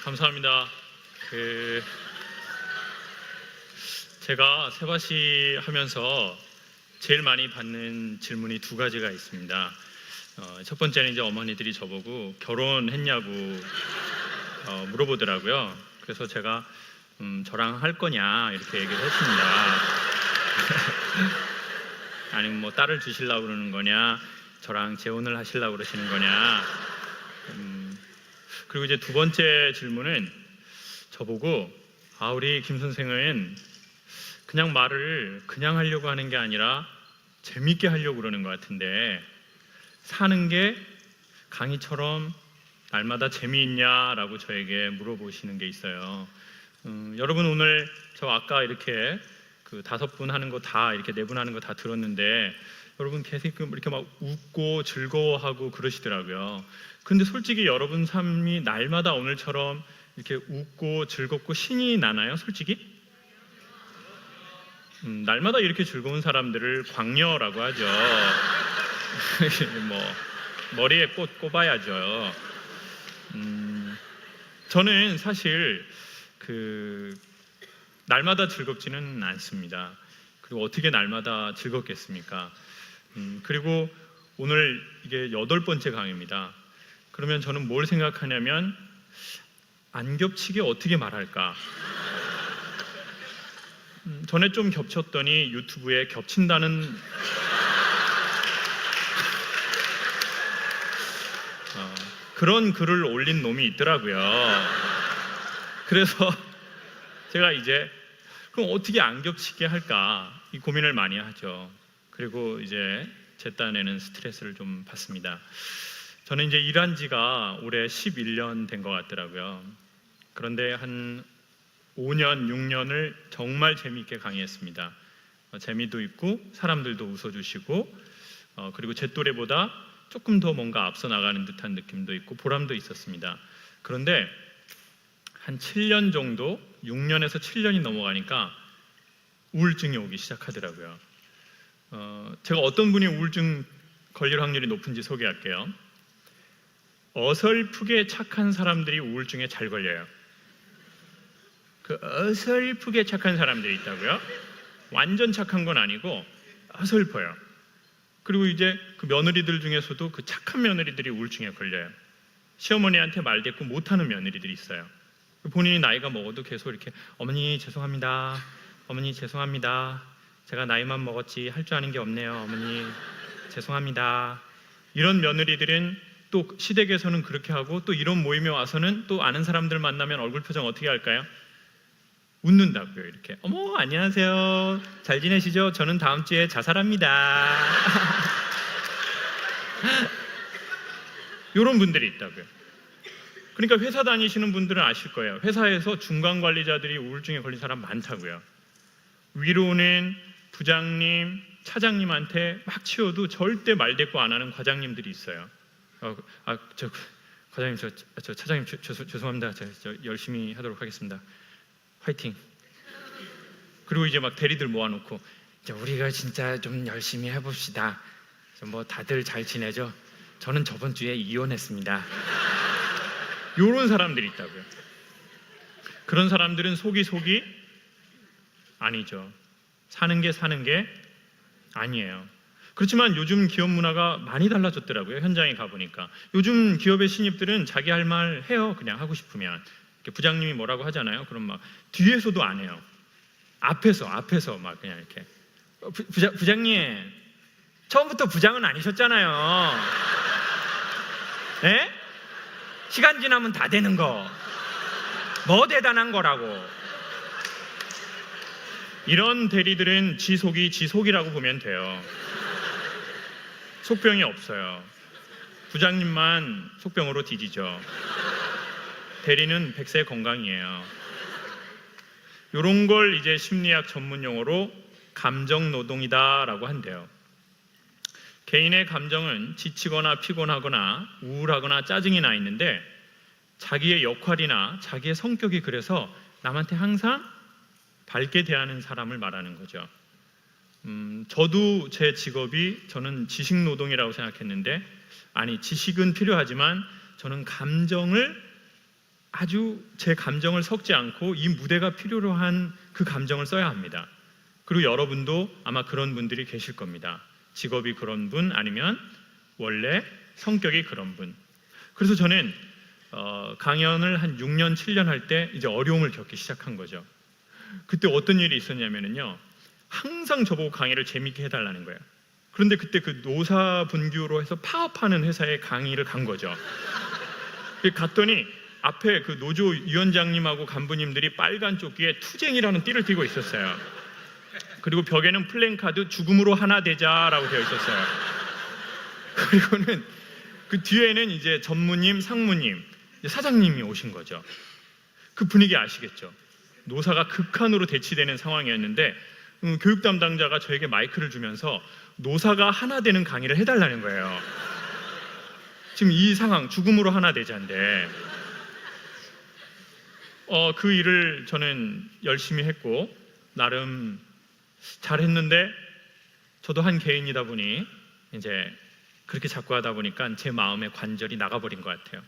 감사합니다. 제가 세바시 하면서 제일 많이 받는 질문이 두 가지가 있습니다. 첫 번째는 이제 어머니들이 저보고 결혼했냐고 물어보더라고요. 그래서 제가 저랑 할 거냐 이렇게 얘기를 했습니다. 아니면 뭐 딸을 주시려고 그러는 거냐, 저랑 재혼을 하시려고 그러시는 거냐. 그리고 이제 두 번째 질문은 저보고 우리 김 선생은 그냥 말을 그냥 하려고 하는 게 아니라 재밌게 하려고 그러는 것 같은데 사는 게 강의처럼 날마다 재미있냐라고 저에게 물어보시는 게 있어요. 여러분 오늘 저 아까 이렇게 그 5분 하는 거 다 이렇게 4분 하는 거 다 들었는데 여러분 계속 이렇게 막 웃고 즐거워하고 그러시더라고요. 근데 솔직히 여러분 삶이 날마다 오늘처럼 이렇게 웃고 즐겁고 신이 나나요? 솔직히? 날마다 이렇게 즐거운 사람들을 광녀라고 하죠. 뭐 머리에 꽃 꼽아야죠. 저는 사실 날마다 즐겁지는 않습니다. 그리고 어떻게 날마다 즐겁겠습니까? 그리고 오늘 이게 8번째 강의입니다. 그러면 저는 뭘 생각하냐면 안 겹치게 어떻게 말할까? 전에 좀 겹쳤더니 유튜브에 겹친다는 그런 글을 올린 놈이 있더라고요. 그래서 제가 이제 그럼 어떻게 안 겹치게 할까 이 고민을 많이 하죠. 그리고 이제 제 딴에는 스트레스를 좀 받습니다. 저는 이제 일한 지가 올해 11년 된 것 같더라고요. 그런데 한 5년, 6년을 정말 재미있게 강의했습니다. 재미도 있고 사람들도 웃어주시고 그리고 제 또래보다 조금 더 뭔가 앞서 나가는 듯한 느낌도 있고 보람도 있었습니다. 그런데 한 7년 정도, 6년에서 7년이 넘어가니까 우울증이 오기 시작하더라고요. 제가 어떤 분이 우울증 걸릴 확률이 높은지 소개할게요. 어설프게 착한 사람들이 우울증에 잘 걸려요. 그 어설프게 착한 사람들이 있다고요? 완전 착한 건 아니고 어설퍼요. 그리고 이제 그 며느리들 중에서도 그 착한 며느리들이 우울증에 걸려요. 시어머니한테 말대꾸 못하는 며느리들이 있어요. 본인이 나이가 먹어도 계속 이렇게 어머니 죄송합니다. 어머니 죄송합니다. 제가 나이만 먹었지 할 줄 아는 게 없네요. 어머니 죄송합니다. 이런 며느리들은 또 시댁에서는 그렇게 하고 또 이런 모임에 와서는 또 아는 사람들 만나면 얼굴 표정 어떻게 할까요? 웃는다고요. 이렇게 어머 안녕하세요. 잘 지내시죠? 저는 다음 주에 자살합니다. 이런 분들이 있다고요. 그러니까 회사 다니시는 분들은 아실 거예요. 회사에서 중간 관리자들이 우울증에 걸린 사람 많다고요. 위로는 부장님, 차장님한테 막 치워도 절대 말대꾸 안 하는 과장님들이 있어요. 과장님, 저 차장님 죄송합니다. 저 열심히 하도록 하겠습니다. 화이팅. 그리고 이제 막 대리들 모아놓고 이제 우리가 진짜 좀 열심히 해봅시다. 뭐 다들 잘 지내죠? 저는 저번 주에 이혼했습니다. 이런 사람들이 있다고요. 그런 사람들은 속이 아니죠. 사는 게 아니에요. 그렇지만 요즘 기업 문화가 많이 달라졌더라고요. 현장에 가보니까 요즘 기업의 신입들은 자기 할 말 해요. 그냥 하고 싶으면. 부장님이 뭐라고 하잖아요. 그럼 막 뒤에서도 안 해요. 앞에서 막 그냥 이렇게 부장님 처음부터 부장은 아니셨잖아요. 에? 시간 지나면 다 되는 거. 뭐 대단한 거라고. 이런 대리들은 지속이라고 보면 돼요. 속병이 없어요. 부장님만 속병으로 뒤지죠. 대리는 백세 건강이에요. 이런 걸 이제 심리학 전문 용어로 감정 노동이다라고 한대요. 개인의 감정은 지치거나 피곤하거나 우울하거나 짜증이 나 있는데 자기의 역할이나 자기의 성격이 그래서 남한테 항상 밝게 대하는 사람을 말하는 거죠. 저도 제 직업이 저는 지식 노동이라고 생각했는데 아니 지식은 필요하지만 저는 제 감정을 섞지 않고 이 무대가 필요로 한 그 감정을 써야 합니다. 그리고 여러분도 아마 그런 분들이 계실 겁니다. 직업이 그런 분 아니면 원래 성격이 그런 분. 그래서 저는 강연을 한 6년, 7년 할 때 이제 어려움을 겪기 시작한 거죠. 그때 어떤 일이 있었냐면요. 항상 저보고 강의를 재밌게 해달라는 거예요. 그런데 그때 그 노사분규로 해서 파업하는 회사에 강의를 간 거죠. 갔더니 앞에 그 노조 위원장님하고 간부님들이 빨간 조끼에 투쟁이라는 띠를 띠고 있었어요. 그리고 벽에는 플랜카드 죽음으로 하나 되자라고 되어 있었어요. 그리고는 그 뒤에는 이제 전무님, 상무님, 사장님이 오신 거죠. 그 분위기 아시겠죠? 노사가 극한으로 대치되는 상황이었는데 교육 담당자가 저에게 마이크를 주면서 노사가 하나 되는 강의를 해달라는 거예요. 지금 이 상황 죽음으로 하나 되자인데 그 일을 저는 열심히 했고 나름 잘했는데 저도 한 개인이다 보니 이제 그렇게 자꾸 하다 보니까 제 마음의 관절이 나가버린 것 같아요.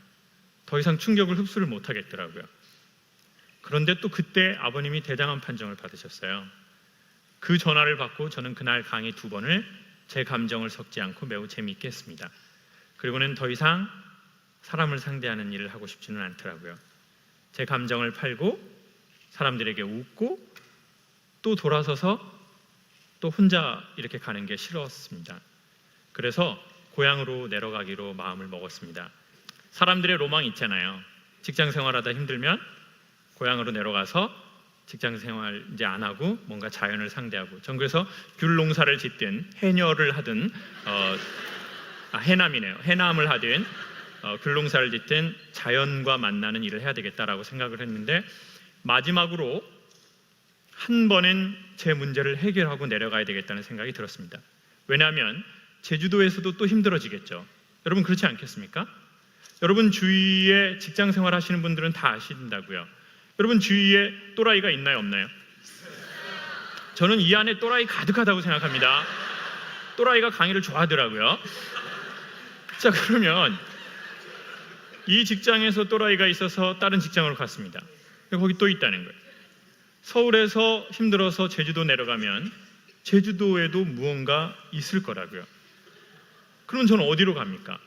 더 이상 충격을 흡수를 못하겠더라고요. 그런데 또 그때 아버님이 대당한 판정을 받으셨어요. 그 전화를 받고 저는 그날 강의 2번을 제 감정을 섞지 않고 매우 재미있게 했습니다. 그리고는 더 이상 사람을 상대하는 일을 하고 싶지는 않더라고요. 제 감정을 팔고 사람들에게 웃고 또 돌아서서 또 혼자 이렇게 가는 게 싫었습니다. 그래서 고향으로 내려가기로 마음을 먹었습니다. 사람들의 로망이 있잖아요. 직장 생활하다 힘들면 고향으로 내려가서 직장 생활 이제 안 하고 뭔가 자연을 상대하고 전 그래서 귤 농사를 짓든 해녀를 하든 해남이네요. 해남을 하든 귤 농사를 짓든 자연과 만나는 일을 해야 되겠다라고 생각을 했는데 마지막으로 한 번은 제 문제를 해결하고 내려가야 되겠다는 생각이 들었습니다. 왜냐하면 제주도에서도 또 힘들어지겠죠. 여러분 그렇지 않겠습니까? 여러분 주위에 직장 생활 하시는 분들은 다 아신다고요. 여러분 주위에 또라이가 있나요 없나요? 저는 이 안에 또라이 가득하다고 생각합니다. 또라이가 강의를 좋아하더라고요. 자 그러면 이 직장에서 또라이가 있어서 다른 직장으로 갔습니다. 거기 또 있다는 거예요. 서울에서 힘들어서 제주도 내려가면 제주도에도 무언가 있을 거라고요. 그러면 저는 어디로 갑니까?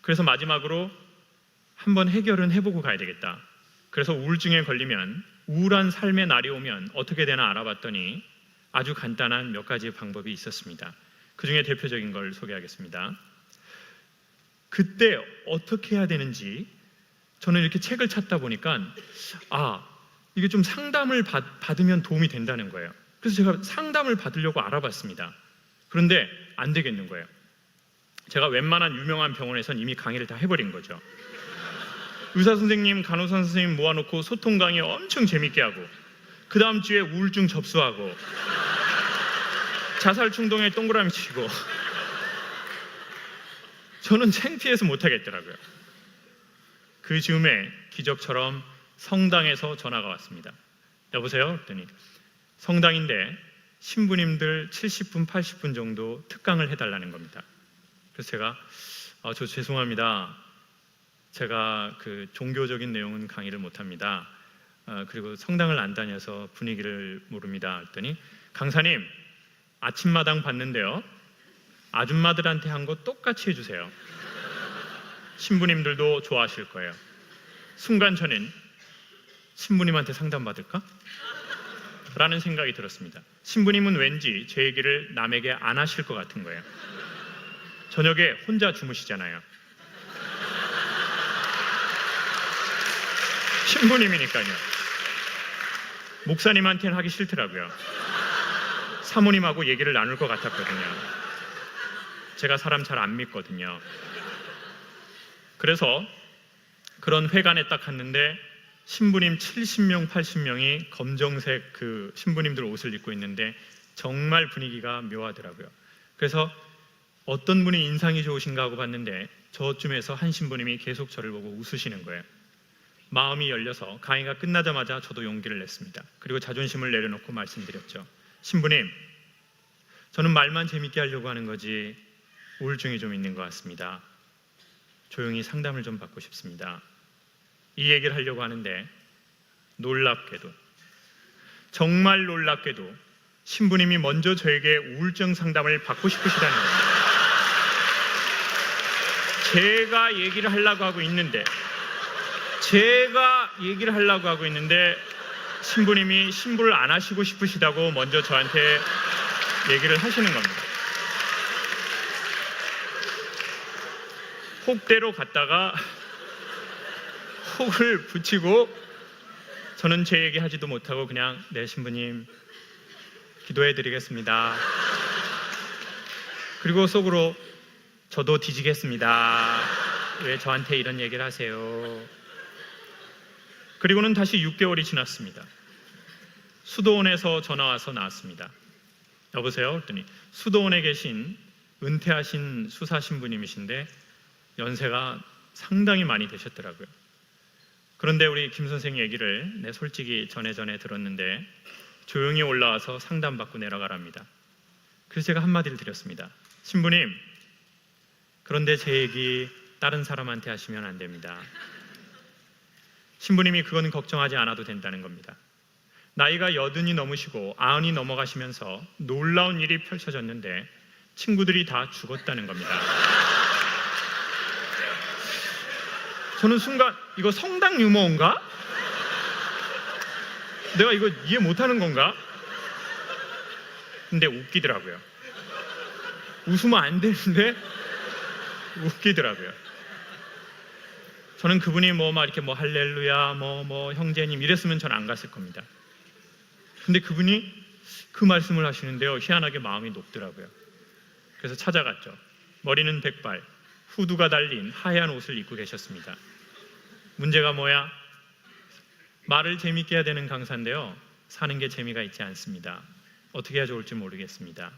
그래서 마지막으로 한번 해결은 해보고 가야 되겠다. 그래서 우울증에 걸리면 우울한 삶의 날이 오면 어떻게 되나 알아봤더니 아주 간단한 몇 가지 방법이 있었습니다. 그 중에 대표적인 걸 소개하겠습니다. 그때 어떻게 해야 되는지 저는 이렇게 책을 찾다 보니까 이게 좀 상담을 받으면 도움이 된다는 거예요. 그래서 제가 상담을 받으려고 알아봤습니다. 그런데 안 되겠는 거예요. 제가 웬만한 유명한 병원에선 이미 강의를 다 해버린 거죠. 의사 선생님, 간호사 선생님 모아놓고 소통 강의 엄청 재밌게 하고 그 다음 주에 우울증 접수하고 자살 충동에 동그라미 치고 저는 창피해서 못하겠더라고요. 그 즈음에 기적처럼 성당에서 전화가 왔습니다. 여보세요? 그랬더니 성당인데 신부님들 70분, 80분 정도 특강을 해달라는 겁니다. 그래서 제가 저 죄송합니다. 제가 그 종교적인 내용은 강의를 못합니다. 그리고 성당을 안 다녀서 분위기를 모릅니다. 했더니 강사님 아침마당 봤는데요. 아줌마들한테 한 거 똑같이 해주세요. 신부님들도 좋아하실 거예요. 순간 저는 신부님한테 상담받을까? 라는 생각이 들었습니다. 신부님은 왠지 제 얘기를 남에게 안 하실 것 같은 거예요. 저녁에 혼자 주무시잖아요. 신부님이니까요. 목사님한테는 하기 싫더라고요. 사모님하고 얘기를 나눌 것 같았거든요. 제가 사람 잘 안 믿거든요. 그래서 그런 회관에 딱 갔는데 신부님 70명, 80명이 검정색 그 신부님들 옷을 입고 있는데 정말 분위기가 묘하더라고요. 그래서 어떤 분이 인상이 좋으신가 하고 봤는데 저쯤에서 한 신부님이 계속 저를 보고 웃으시는 거예요. 마음이 열려서 강의가 끝나자마자 저도 용기를 냈습니다. 그리고 자존심을 내려놓고 말씀드렸죠. 신부님, 저는 말만 재밌게 하려고 하는 거지 우울증이 좀 있는 것 같습니다. 조용히 상담을 좀 받고 싶습니다. 이 얘기를 하려고 하는데 놀랍게도, 정말 놀랍게도 신부님이 먼저 저에게 우울증 상담을 받고 싶으시다는 겁니다. 제가 얘기를 하려고 하고 있는데 신부님이 신부를 안 하시고 싶으시다고 먼저 저한테 얘기를 하시는 겁니다. 혹대로 갔다가 혹을 붙이고 저는 제 얘기 하지도 못하고 그냥 네 신부님 기도해 드리겠습니다. 그리고 속으로 저도 뒤지겠습니다. 왜 저한테 이런 얘기를 하세요? 그리고는 다시 6개월이 지났습니다. 수도원에서 전화와서 나왔습니다. 여보세요? 그랬더니 수도원에 계신 은퇴하신 수사 신부님이신데 연세가 상당히 많이 되셨더라고요. 그런데 우리 김 선생 얘기를 솔직히 전에 들었는데 조용히 올라와서 상담받고 내려가랍니다. 그래서 제가 한마디를 드렸습니다. 신부님, 그런데 제 얘기 다른 사람한테 하시면 안 됩니다. 신부님이 그건 걱정하지 않아도 된다는 겁니다. 나이가 80이 넘으시고 90이 넘어가시면서 놀라운 일이 펼쳐졌는데 친구들이 다 죽었다는 겁니다. 저는 순간 이거 성당 유머인가? 내가 이거 이해 못하는 건가? 근데 웃기더라고요. 웃으면 안 되는데 웃기더라고요. 저는 그분이 이렇게 할렐루야 형제님 이랬으면 저는 안 갔을 겁니다. 근데 그분이 그 말씀을 하시는데요, 희한하게 마음이 높더라고요. 그래서 찾아갔죠. 머리는 백발, 후두가 달린 하얀 옷을 입고 계셨습니다. 문제가 뭐야? 말을 재밌게 해야 되는 강사인데요, 사는 게 재미가 있지 않습니다. 어떻게 해야 좋을지 모르겠습니다.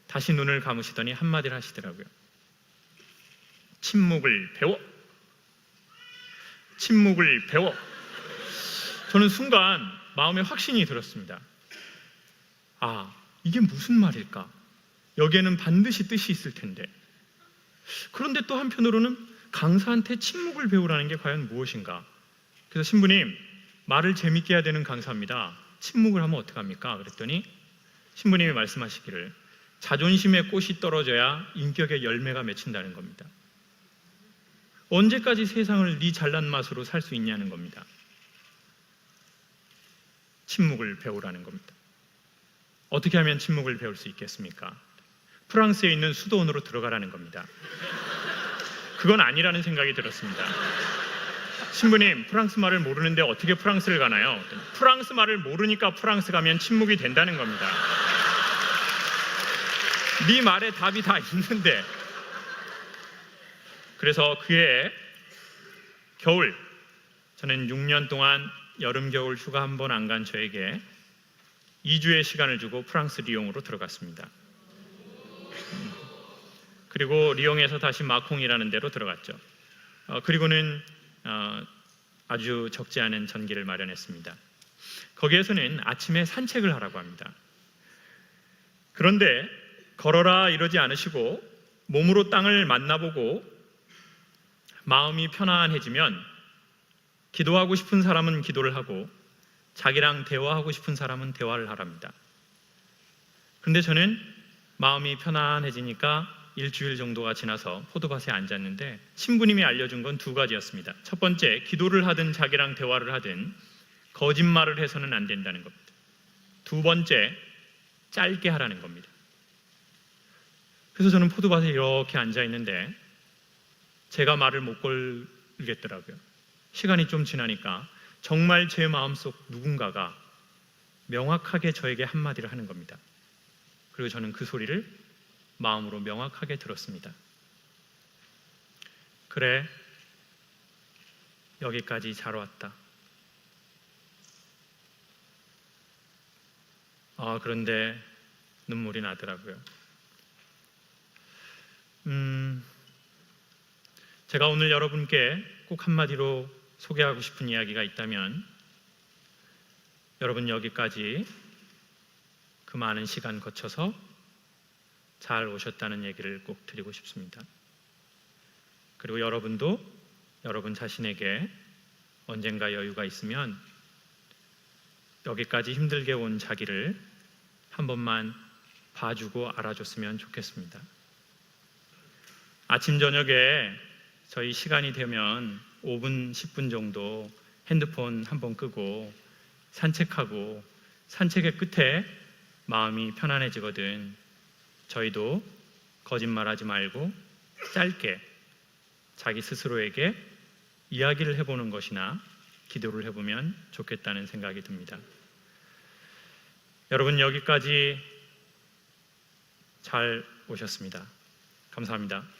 다시 눈을 감으시더니 한마디를 하시더라고요. 침묵을 배워. 저는 순간 마음에 확신이 들었습니다. 아, 이게 무슨 말일까? 여기에는 반드시 뜻이 있을 텐데. 그런데 또 한편으로는 강사한테 침묵을 배우라는 게 과연 무엇인가? 그래서 신부님, 말을 재밌게 해야 되는 강사입니다. 침묵을 하면 어떡합니까? 그랬더니 신부님이 말씀하시기를 자존심의 꽃이 떨어져야 인격의 열매가 맺힌다는 겁니다. 언제까지 세상을 네 잘난 맛으로 살 수 있냐는 겁니다. 침묵을 배우라는 겁니다. 어떻게 하면 침묵을 배울 수 있겠습니까? 프랑스에 있는 수도원으로 들어가라는 겁니다. 그건 아니라는 생각이 들었습니다. 신부님, 프랑스 말을 모르는데 어떻게 프랑스를 가나요? 프랑스 말을 모르니까 프랑스 가면 침묵이 된다는 겁니다. 네 말에 답이 다 있는데. 그래서 그해 겨울, 저는 6년 동안 여름 겨울 휴가 한 번 안 간 저에게 2주의 시간을 주고 프랑스 리옹으로 들어갔습니다. 그리고 리옹에서 다시 마콩이라는 데로 들어갔죠. 그리고는 아주 적지 않은 전기를 마련했습니다. 거기에서는 아침에 산책을 하라고 합니다. 그런데 걸어라 이러지 않으시고 몸으로 땅을 만나보고 마음이 편안해지면 기도하고 싶은 사람은 기도를 하고 자기랑 대화하고 싶은 사람은 대화를 하랍니다. 그런데 저는 마음이 편안해지니까 일주일 정도가 지나서 포도밭에 앉았는데 신부님이 알려준 건 2가지였습니다. 첫 번째, 기도를 하든 자기랑 대화를 하든 거짓말을 해서는 안 된다는 겁니다. 2번째, 짧게 하라는 겁니다. 그래서 저는 포도밭에 이렇게 앉아 있는데 제가 말을 못 걸겠더라고요. 시간이 좀 지나니까 정말 제 마음속 누군가가 명확하게 저에게 한마디를 하는 겁니다. 그리고 저는 그 소리를 마음으로 명확하게 들었습니다. 그래, 여기까지 잘 왔다. 그런데 눈물이 나더라고요. 제가 오늘 여러분께 꼭 한마디로 소개하고 싶은 이야기가 있다면 여러분 여기까지 그 많은 시간 거쳐서 잘 오셨다는 얘기를 꼭 드리고 싶습니다. 그리고 여러분도 여러분 자신에게 언젠가 여유가 있으면 여기까지 힘들게 온 자기를 한 번만 봐주고 알아줬으면 좋겠습니다. 아침 저녁에 저희 시간이 되면 5분, 10분 정도 핸드폰 한번 끄고 산책하고 산책의 끝에 마음이 편안해지거든. 저희도 거짓말하지 말고 짧게 자기 스스로에게 이야기를 해보는 것이나 기도를 해보면 좋겠다는 생각이 듭니다. 여러분 여기까지 잘 오셨습니다. 감사합니다.